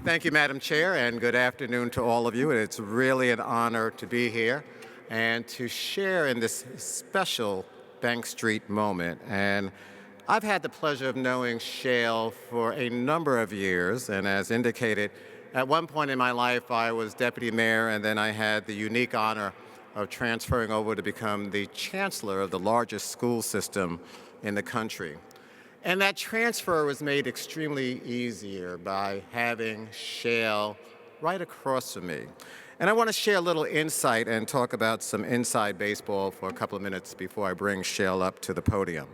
Thank you, Madam Chair, and good afternoon to all of you. It's really an honor to be here and to share in this special Bank Street moment. And I've had the pleasure of knowing Shale for a number of years, and as indicated, at one point in my life, I was deputy mayor, and then I had the unique honor of transferring over to become the chancellor of the largest school system in the country. And that transfer was made extremely easier by having Shale right across from me. And I want to share a little insight and talk about some inside baseball for a couple of minutes before I bring Shale up to the podium.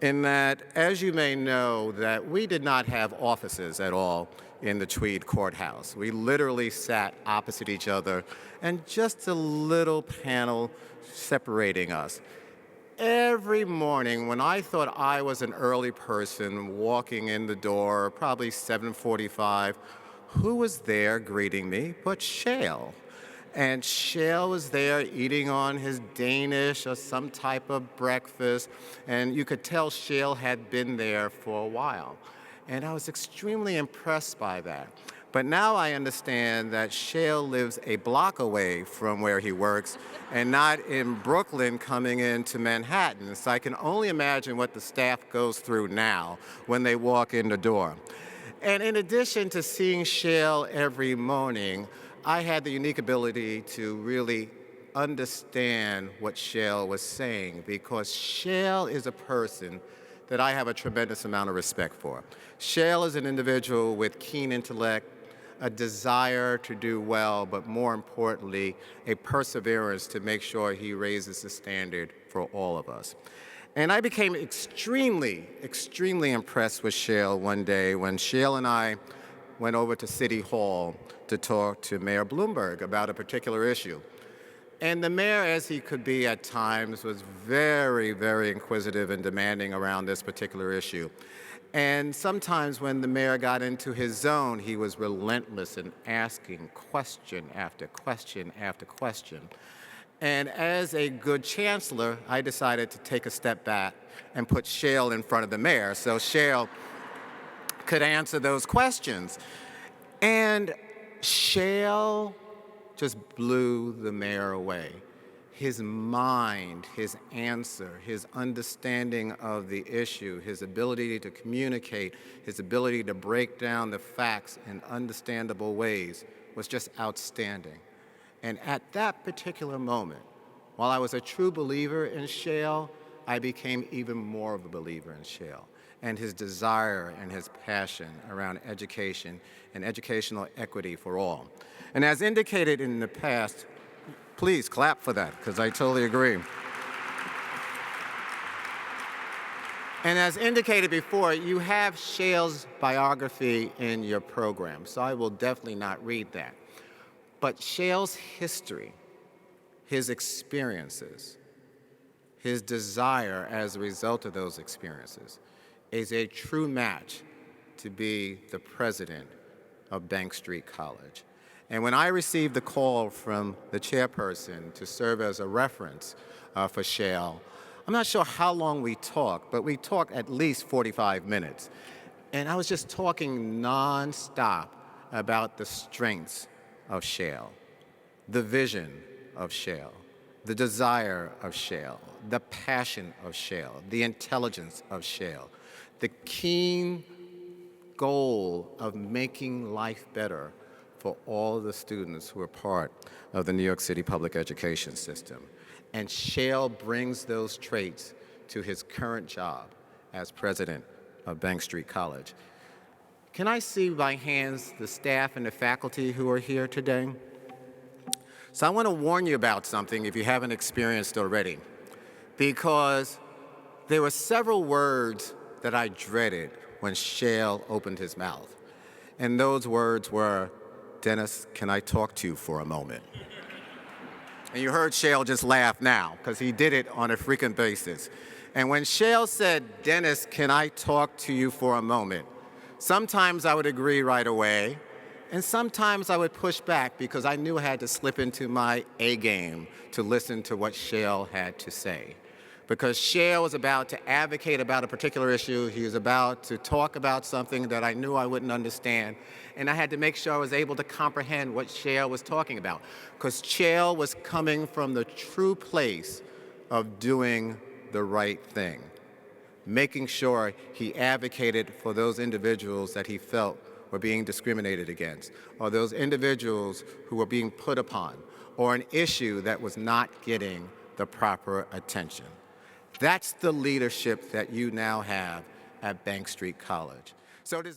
In that, as you may know, that we did not have offices at all in the Tweed Courthouse. We literally sat opposite each other and just a little panel separating us. Every morning when I thought I was an early person walking in the door, probably 7:45, who was there greeting me but Shale? And Shale was there eating on his Danish or some type of breakfast, and you could tell Shale had been there for a while. And I was extremely impressed by that. But now I understand that Shale lives a block away from where he works and not in Brooklyn coming into Manhattan. So I can only imagine what the staff goes through now when they walk in the door. And in addition to seeing Shale every morning, I had the unique ability to really understand what Shale was saying, because Shale is a person that I have a tremendous amount of respect for. Shale is an individual with keen intellect, a desire to do well, but more importantly, a perseverance to make sure he raises the standard for all of us. And I became extremely impressed with Shale one day when Shale and I went over to City Hall to talk to Mayor Bloomberg about a particular issue. And the mayor, as he could be at times, was very inquisitive and demanding around this particular issue. And sometimes when the mayor got into his zone, he was relentless in asking question after question after question. And as a good chancellor, I decided to take a step back and put Shale in front of the mayor so Shale could answer those questions. And Shale just blew the mayor away. His mind, his answer, his understanding of the issue, his ability to communicate, his ability to break down the facts in understandable ways was just outstanding. And at that particular moment, while I was a true believer in Shale, I became even more of a believer in Shale and his desire and his passion around education and educational equity for all. And as indicated in the past, please clap for that, because I totally agree. And as indicated before, you have Shale's biography in your program, so I will definitely not read that. But Shale's history, his experiences, his desire as a result of those experiences is a true match to be the president of Bank Street College. And when I received the call from the chairperson to serve as a reference for Shale, I'm not sure how long we talked, but we talked at least 45 minutes. And I was just talking nonstop about the strengths of Shale, the vision of Shale, the desire of Shale, the passion of Shale, the intelligence of Shale, the keen goal of making life better for all the students who are part of the New York City public education system. And Shale brings those traits to his current job as president of Bank Street College. Can I see by hands the staff and the faculty who are here today? So I want to warn you about something if you haven't experienced already, because there were several words that I dreaded when Shale opened his mouth. And those words were, "Dennis, can I talk to you for a moment?" And you heard Shale just laugh now, because he did it on a frequent basis. And when Shale said, "Dennis, can I talk to you for a moment?" sometimes I would agree right away, and sometimes I would push back because I knew I had to slip into my A game to listen to what Shale had to say. because Shale was about to advocate about a particular issue. He was about to talk about something that I knew I wouldn't understand. And I had to make sure I was able to comprehend what Shale was talking about, because Shale was coming from the true place of doing the right thing, making sure he advocated for those individuals that he felt were being discriminated against, or those individuals who were being put upon, or an issue that was not getting the proper attention. That's the leadership that you now have at Bank Street College. So it is my